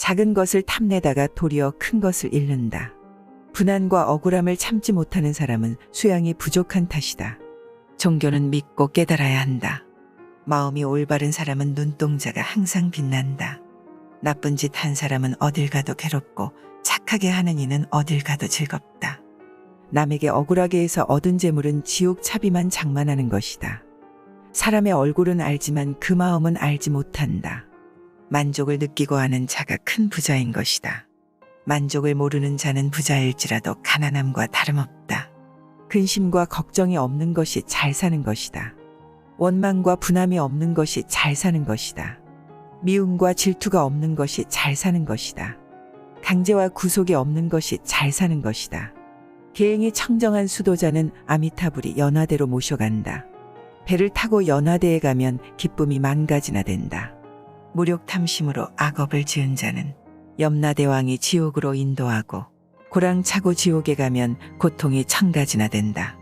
작은 것을 탐내다가 도리어 큰 것을 잃는다. 분한과 억울함을 참지 못하는 사람은 수양이 부족한 탓이다. 종교는 믿고 깨달아야 한다. 마음이 올바른 사람은 눈동자가 항상 빛난다. 나쁜 짓 한 사람은 어딜 가도 괴롭고 착하게 하는 이는 어딜 가도 즐겁다. 남에게 억울하게 해서 얻은 재물은 지옥 차비만 장만하는 것이다. 사람의 얼굴은 알지만 그 마음은 알지 못한다. 만족을 느끼고 하는 자가 큰 부자인 것이다. 만족을 모르는 자는 부자일지라도 가난함과 다름없다. 근심과 걱정이 없는 것이 잘 사는 것이다. 원망과 분함이 없는 것이 잘 사는 것이다. 미움과 질투가 없는 것이 잘 사는 것이다. 강제와 구속이 없는 것이 잘 사는 것이다. 계행이 청정한 수도자는 아미타불이 연화대로 모셔간다. 배를 타고 연화대에 가면 기쁨이 만 가지나 된다. 무력탐심으로 악업을 지은 자는 염라대왕이 지옥으로 인도하고 고랑차고 지옥에 가면 고통이 1000가지나 된다.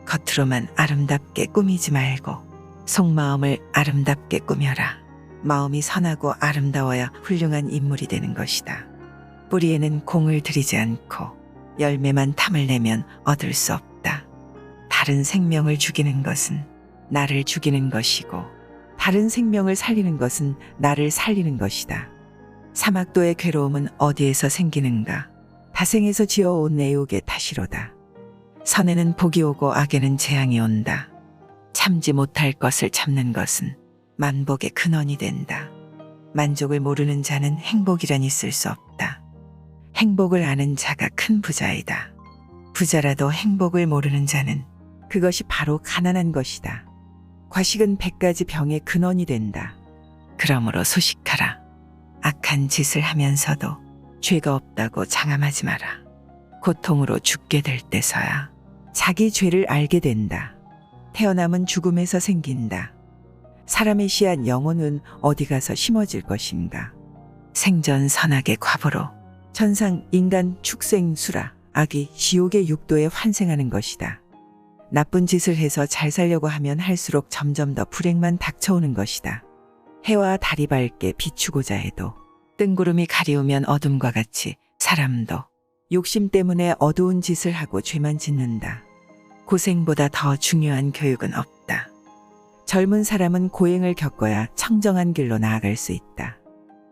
겉으로만 아름답게 꾸미지 말고 속마음을 아름답게 꾸며라. 마음이 선하고 아름다워야 훌륭한 인물이 되는 것이다. 뿌리에는 공을 들이지 않고 열매만 탐을 내면 얻을 수 없다. 다른 생명을 죽이는 것은 나를 죽이는 것이고 다른 생명을 살리는 것은 나를 살리는 것이다. 사막도의 괴로움은 어디에서 생기는가? 다생에서 지어온 애욕의 탓이로다. 선에는 복이 오고 악에는 재앙이 온다. 참지 못할 것을 참는 것은 만복의 근원이 된다. 만족을 모르는 자는 행복이란 있을 수 없다. 행복을 아는 자가 큰 부자이다. 부자라도 행복을 모르는 자는 그것이 바로 가난한 것이다. 과식은 100가지 병의 근원이 된다. 그러므로 소식하라. 악한 짓을 하면서도 죄가 없다고 장함하지 마라. 고통으로 죽게 될 때서야 자기 죄를 알게 된다. 태어남은 죽음에서 생긴다. 사람의 씨앗 영혼은 어디 가서 심어질 것인가? 생전 선악의 과보로 천상 인간 축생 수라 악이 지옥의 육도에 환생하는 것이다. 나쁜 짓을 해서 잘 살려고 하면 할수록 점점 더 불행만 닥쳐오는 것이다. 해와 달이 밝게 비추고자 해도 뜬구름이 가리우면 어둠과 같이 사람도 욕심 때문에 어두운 짓을 하고 죄만 짓는다. 고생보다 더 중요한 교육은 없다. 젊은 사람은 고행을 겪어야 청정한 길로 나아갈 수 있다.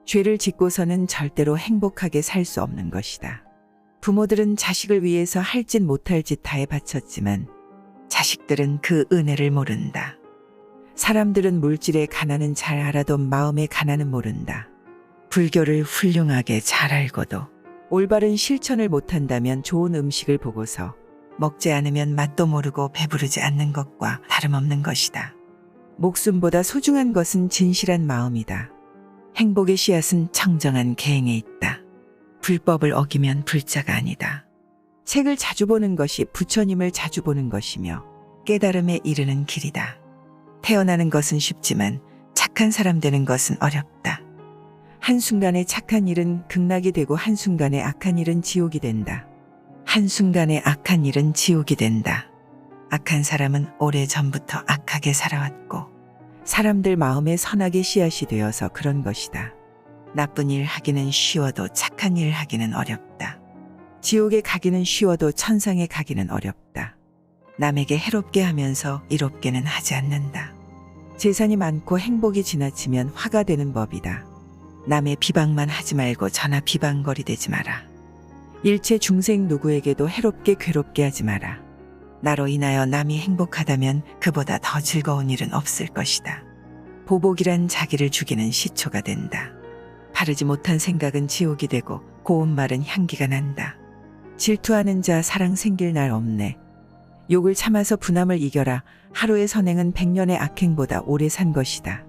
죄를 짓고서는 절대로 행복하게 살 수 없는 것이다. 부모들은 자식을 위해서 할 짓 못할 짓 다해 바쳤지만 자식들은 그 은혜를 모른다. 사람들은 물질의 가난은 잘 알아도 마음의 가난은 모른다. 불교를 훌륭하게 잘 알고도 올바른 실천을 못한다면 좋은 음식을 보고서 먹지 않으면 맛도 모르고 배부르지 않는 것과 다름없는 것이다. 목숨보다 소중한 것은 진실한 마음이다. 행복의 씨앗은 청정한 계행에 있다. 불법을 어기면 불자가 아니다. 책을 자주 보는 것이 부처님을 자주 보는 것이며 깨달음에 이르는 길이다. 태어나는 것은 쉽지만 착한 사람 되는 것은 어렵다. 한순간에 착한 일은 극락이 되고 한순간에 악한 일은 지옥이 된다. 한순간에 악한 일은 지옥이 된다. 악한 사람은 오래전부터 악하게 살아왔고 사람들 마음에 선하게 씨앗이 되어서 그런 것이다. 나쁜 일 하기는 쉬워도 착한 일 하기는 어렵다. 지옥에 가기는 쉬워도 천상에 가기는 어렵다. 남에게 해롭게 하면서 이롭게는 하지 않는다. 재산이 많고 행복이 지나치면 화가 되는 법이다. 남의 비방만 하지 말고 저나 비방거리 되지 마라. 일체 중생 누구에게도 해롭게 괴롭게 하지 마라. 나로 인하여 남이 행복하다면 그보다 더 즐거운 일은 없을 것이다. 보복이란 자기를 죽이는 시초가 된다. 바르지 못한 생각은 지옥이 되고 고운 말은 향기가 난다. 질투하는 자 사랑 생길 날 없네. 욕을 참아서 분함을 이겨라. 하루의 선행은 100년의 악행보다 오래 산 것이다.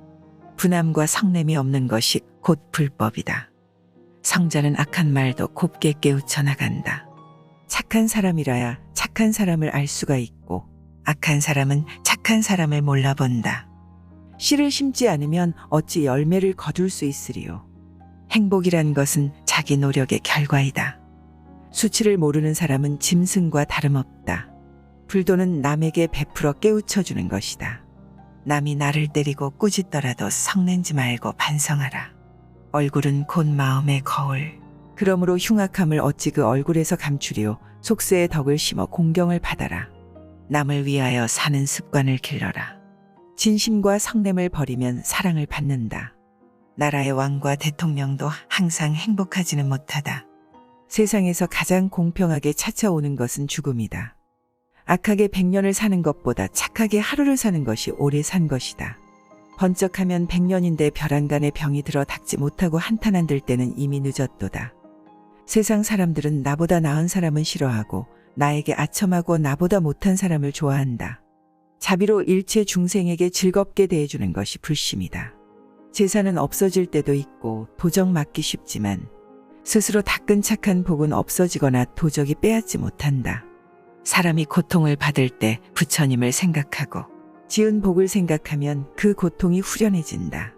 분함과 성냄이 없는 것이 곧 불법이다. 성자는 악한 말도 곱게 깨우쳐 나간다. 착한 사람이라야 착한 사람을 알 수가 있고 악한 사람은 착한 사람을 몰라본다. 씨를 심지 않으면 어찌 열매를 거둘 수 있으리요. 행복이란 것은 자기 노력의 결과이다. 수치를 모르는 사람은 짐승과 다름없다. 불도는 남에게 베풀어 깨우쳐주는 것이다. 남이 나를 때리고 꾸짖더라도 성내지 말고 반성하라. 얼굴은 곧 마음의 거울. 그러므로 흉악함을 어찌 그 얼굴에서 감추리오. 속세의 덕을 심어 공경을 받아라. 남을 위하여 사는 습관을 길러라. 진심과 성냄을 버리면 사랑을 받는다. 나라의 왕과 대통령도 항상 행복하지는 못하다. 세상에서 가장 공평하게 찾아오는 것은 죽음이다. 악하게 100년을 사는 것보다 착하게 하루를 사는 것이 오래 산 것이다. 번쩍하면 100년인데 벼랑간에 병이 들어 닥지 못하고 한탄 안 들 때는 이미 늦었도다. 세상 사람들은 나보다 나은 사람은 싫어하고 나에게 아첨하고 나보다 못한 사람을 좋아한다. 자비로 일체 중생에게 즐겁게 대해주는 것이 불심이다. 재산은 없어질 때도 있고 도적 맞기 쉽지만 스스로 닦은 착한 복은 없어지거나 도적이 빼앗지 못한다. 사람이 고통을 받을 때 부처님을 생각하고 지은 복을 생각하면 그 고통이 후련해진다.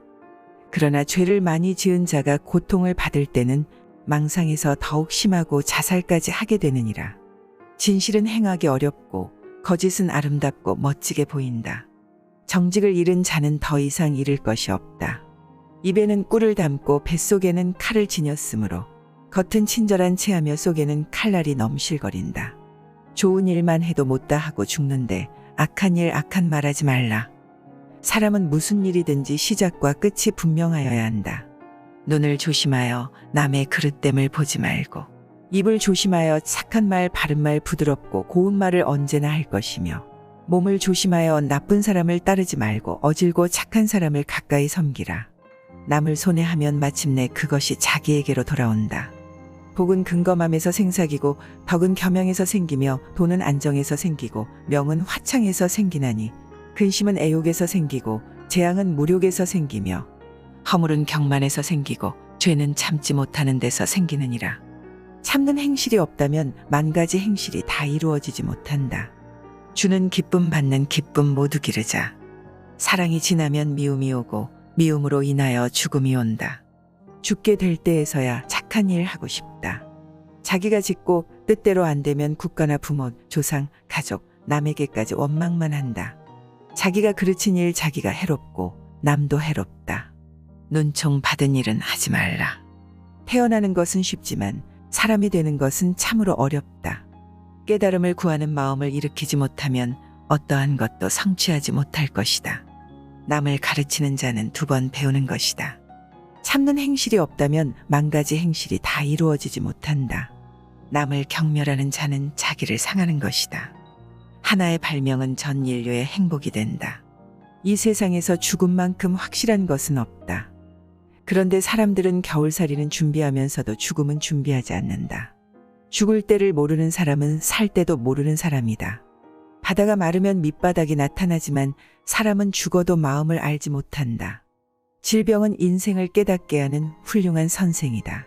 그러나 죄를 많이 지은 자가 고통을 받을 때는 망상에서 더욱 심하고 자살까지 하게 되느니라. 진실은 행하기 어렵고 거짓은 아름답고 멋지게 보인다. 정직을 잃은 자는 더 이상 잃을 것이 없다. 입에는 꿀을 담고 뱃속에는 칼을 지녔으므로 겉은 친절한 체하며 속에는 칼날이 넘실거린다. 좋은 일만 해도 못다 하고 죽는데 악한 일 악한 말하지 말라. 사람은 무슨 일이든지 시작과 끝이 분명하여야 한다. 눈을 조심하여 남의 그릇됨을 보지 말고 입을 조심하여 착한 말 바른 말 부드럽고 고운 말을 언제나 할 것이며 몸을 조심하여 나쁜 사람을 따르지 말고 어질고 착한 사람을 가까이 섬기라. 남을 손해하면 마침내 그것이 자기에게로 돌아온다. 복은 근검함에서 생삭이고 덕은 겸양에서 생기며 돈은 안정에서 생기고 명은 화창에서 생기나니 근심은 애욕에서 생기고 재앙은 무력에서 생기며 허물은 경만에서 생기고 죄는 참지 못하는 데서 생기느니라. 참는 행실이 없다면 만 가지 행실이 다 이루어지지 못한다. 주는 기쁨 받는 기쁨 모두 기르자. 사랑이 지나면 미움이 오고 미움으로 인하여 죽음이 온다. 죽게 될 때에서야 착한 일 하고 싶다. 자기가 짓고 뜻대로 안 되면 국가나 부모, 조상, 가족, 남에게까지 원망만 한다. 자기가 그르친 일 자기가 해롭고 남도 해롭다. 눈총 받은 일은 하지 말라. 태어나는 것은 쉽지만 사람이 되는 것은 참으로 어렵다. 깨달음을 구하는 마음을 일으키지 못하면 어떠한 것도 성취하지 못할 것이다. 남을 가르치는 자는 2번 배우는 것이다. 참는 행실이 없다면 만 가지 행실이 다 이루어지지 못한다. 남을 경멸하는 자는 자기를 상하는 것이다. 하나의 발명은 전 인류의 행복이 된다. 이 세상에서 죽음만큼 확실한 것은 없다. 그런데 사람들은 겨울살이는 준비하면서도 죽음은 준비하지 않는다. 죽을 때를 모르는 사람은 살 때도 모르는 사람이다. 바다가 마르면 밑바닥이 나타나지만 사람은 죽어도 마음을 알지 못한다. 질병은 인생을 깨닫게 하는 훌륭한 선생이다.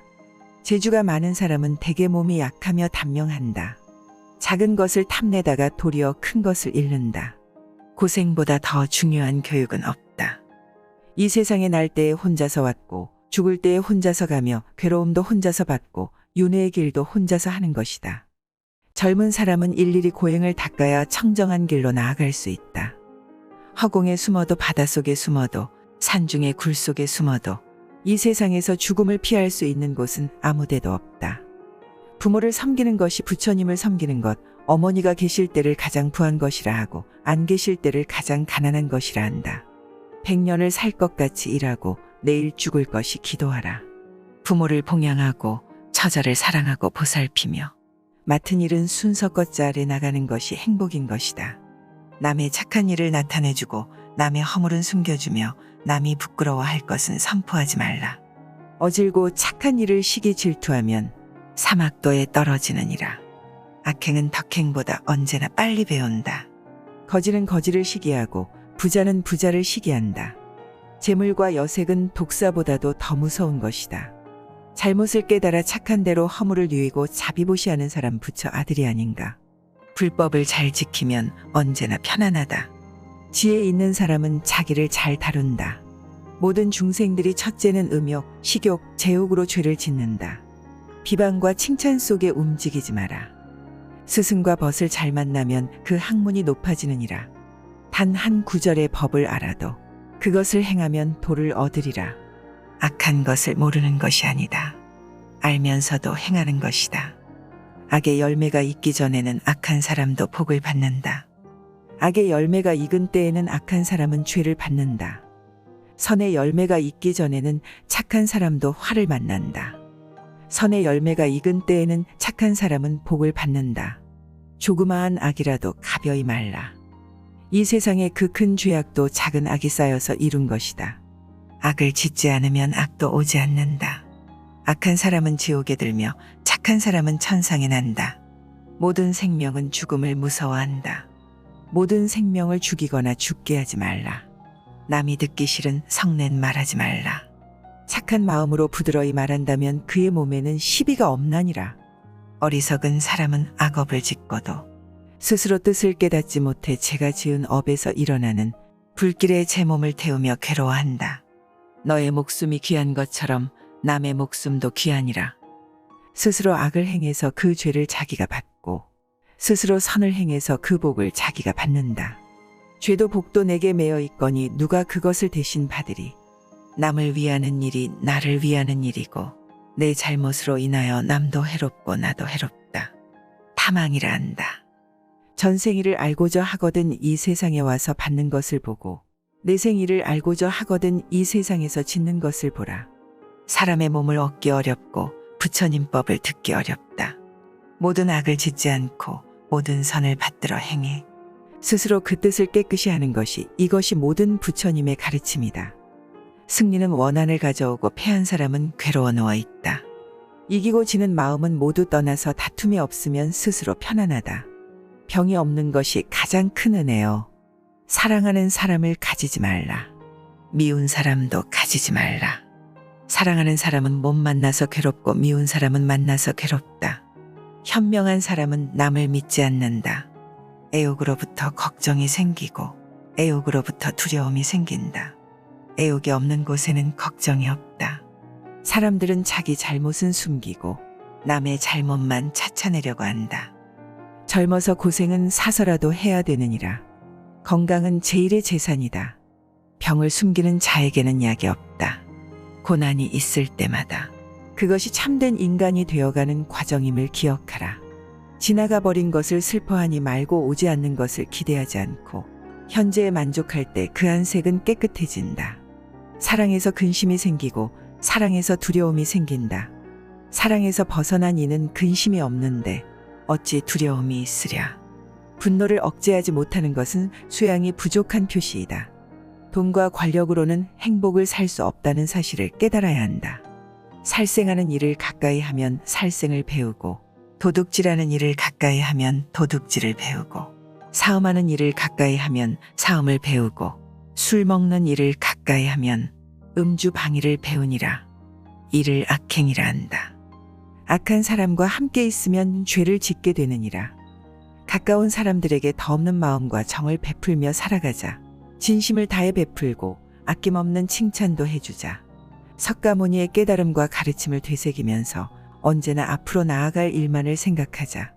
재주가 많은 사람은 대개 몸이 약하며 단명한다. 작은 것을 탐내다가 도리어 큰 것을 잃는다. 고생보다 더 중요한 교육은 없다. 이 세상에 날 때에 혼자서 왔고 죽을 때에 혼자서 가며 괴로움도 혼자서 받고 윤회의 길도 혼자서 하는 것이다. 젊은 사람은 일일이 고행을 닦아야 청정한 길로 나아갈 수 있다. 허공에 숨어도 바닷속에 숨어도 산중의 굴 속에 숨어도 이 세상에서 죽음을 피할 수 있는 곳은 아무 데도 없다. 부모를 섬기는 것이 부처님을 섬기는 것, 어머니가 계실 때를 가장 부한 것이라 하고 안 계실 때를 가장 가난한 것이라 한다. 100년을 살 것 같이 일하고 내일 죽을 것이 기도하라. 부모를 봉양하고 처자를 사랑하고 보살피며 맡은 일은 순서껏 잘해 나가는 것이 행복인 것이다. 남의 착한 일을 나타내주고 남의 허물은 숨겨주며 남이 부끄러워할 것은 선포하지 말라. 어질고 착한 일을 시기 질투하면 사막도에 떨어지느니라. 악행은 덕행보다 언제나 빨리 배운다. 거지는 거지를 시기하고 부자는 부자를 시기한다. 재물과 여색은 독사보다도 더 무서운 것이다. 잘못을 깨달아 착한 대로 허물을 누이고 자비보시하는 사람 부처 아들이 아닌가. 불법을 잘 지키면 언제나 편안하다. 지혜 있는 사람은 자기를 잘 다룬다. 모든 중생들이 첫째는 음욕, 식욕, 제욕으로 죄를 짓는다. 비방과 칭찬 속에 움직이지 마라. 스승과 벗을 잘 만나면 그 학문이 높아지느니라. 단 한 구절의 법을 알아도 그것을 행하면 도를 얻으리라. 악한 것을 모르는 것이 아니다. 알면서도 행하는 것이다. 악의 열매가 익기 전에는 악한 사람도 복을 받는다. 악의 열매가 익은 때에는 악한 사람은 죄를 받는다. 선의 열매가 익기 전에는 착한 사람도 화를 만난다. 선의 열매가 익은 때에는 착한 사람은 복을 받는다. 조그마한 악이라도 가벼이 말라. 이 세상에 그 큰 죄악도 작은 악이 쌓여서 이룬 것이다. 악을 짓지 않으면 악도 오지 않는다. 악한 사람은 지옥에 들며 착한 사람은 천상에 난다. 모든 생명은 죽음을 무서워한다. 모든 생명을 죽이거나 죽게 하지 말라. 남이 듣기 싫은 성낸 말하지 말라. 착한 마음으로 부드러이 말한다면 그의 몸에는 시비가 없나니라. 어리석은 사람은 악업을 짓고도 스스로 뜻을 깨닫지 못해 제가 지은 업에서 일어나는 불길에 제 몸을 태우며 괴로워한다. 너의 목숨이 귀한 것처럼 남의 목숨도 귀하니라. 스스로 악을 행해서 그 죄를 자기가 받고 스스로 선을 행해서 그 복을 자기가 받는다. 죄도 복도 내게 매여 있거니 누가 그것을 대신 받으리. 남을 위하는 일이 나를 위하는 일이고 내 잘못으로 인하여 남도 해롭고 나도 해롭다. 탐망이라 한다. 전생일을 알고자 하거든 이 세상에 와서 받는 것을 보고 내생일을 알고자 하거든 이 세상에서 짓는 것을 보라. 사람의 몸을 얻기 어렵고 부처님 법을 듣기 어렵다. 모든 악을 짓지 않고 모든 선을 받들어 행해. 스스로 그 뜻을 깨끗이 하는 것이 이것이 모든 부처님의 가르침이다. 승리는 원한을 가져오고 패한 사람은 괴로워 누워 있다. 이기고 지는 마음은 모두 떠나서 다툼이 없으면 스스로 편안하다. 병이 없는 것이 가장 큰 은혜요. 사랑하는 사람을 가지지 말라. 미운 사람도 가지지 말라. 사랑하는 사람은 못 만나서 괴롭고 미운 사람은 만나서 괴롭다. 현명한 사람은 남을 믿지 않는다. 애욕으로부터 걱정이 생기고 애욕으로부터 두려움이 생긴다. 애욕이 없는 곳에는 걱정이 없다. 사람들은 자기 잘못은 숨기고 남의 잘못만 찾아내려고 한다. 젊어서 고생은 사서라도 해야 되느니라. 건강은 제일의 재산이다. 병을 숨기는 자에게는 약이 없다. 고난이 있을 때마다 그것이 참된 인간이 되어가는 과정임을 기억하라. 지나가 버린 것을 슬퍼하니 말고 오지 않는 것을 기대하지 않고 현재에 만족할 때 그 안색은 깨끗해진다. 사랑에서 근심이 생기고 사랑에서 두려움이 생긴다. 사랑에서 벗어난 이는 근심이 없는데 어찌 두려움이 있으랴. 분노를 억제하지 못하는 것은 수양이 부족한 표시이다. 돈과 권력으로는 행복을 살 수 없다는 사실을 깨달아야 한다. 살생하는 일을 가까이 하면 살생을 배우고 도둑질하는 일을 가까이 하면 도둑질을 배우고 사음하는 일을 가까이 하면 사음을 배우고 술 먹는 일을 가까이 하면 음주 방위를 배우니라. 이를 악행이라 한다. 악한 사람과 함께 있으면 죄를 짓게 되느니라. 가까운 사람들에게 더 없는 마음과 정을 베풀며 살아가자. 진심을 다해 베풀고 아낌없는 칭찬도 해주자. 석가모니의 깨달음과 가르침을 되새기면서 언제나 앞으로 나아갈 일만을 생각하자.